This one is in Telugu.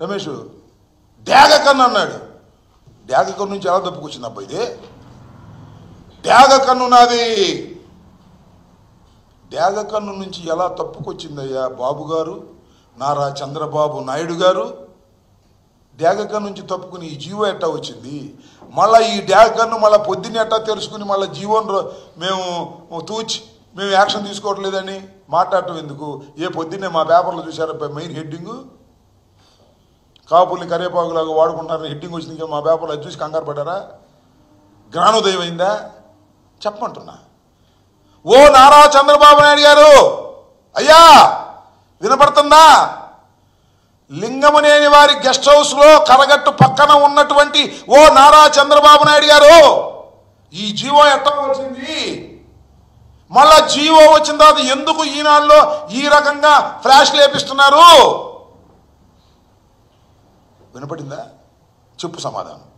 రమేష్ డ్యాగ కన్ను అన్నాడు. డ్యాగ కన్ను నుంచి ఎలా తప్పుకొచ్చింది అబ్బా ఇది? డ్యాగ కన్ను నాది. డ్యాగ కన్ను నుంచి ఎలా తప్పుకొచ్చిందయ్యా బాబు గారు, నారా చంద్రబాబు నాయుడు గారు? డ్యాగ కన్ను నుంచి తప్పుకుని ఈ జీవో ఎట్టా వచ్చింది? మళ్ళీ ఈ డ్యాగ కన్ను మళ్ళీ పొద్దున్న ఎట్టా తెలుసుకుని మళ్ళీ జీవోని మేము యాక్షన్ తీసుకోవట్లేదని మాట్లాడటం ఎందుకు? ఏ పొద్దున్నే మా పేపర్లో చూసారా మెయిన్ హెడ్డింగు, కాపుల్ని కరేపాకులాగా వాడుకుంటారని హెడ్డింగ్ వచ్చింది. మా పేపర్లో చూసి కంగారు పడ్డారా? జ్ఞానోదయం అయిందా? చెప్పమంటున్నా. ఓ నారా చంద్రబాబు నాయుడు గారు, అయ్యా వినపడుతుందా? లింగమనేని వారి గెస్ట్ హౌస్లో కరగట్టు పక్కన ఉన్నటువంటి ఓ నారా చంద్రబాబు నాయుడు గారు, ఈ జీవో ఎట్టా వచ్చింది? మళ్ళా జీవో వచ్చిన తర్వాత ఎందుకు ఈనాడులో ఈ రకంగా ఫ్లాష్లు వేపిస్తున్నారు? వినపడిందా? చెప్పు సమాధానం.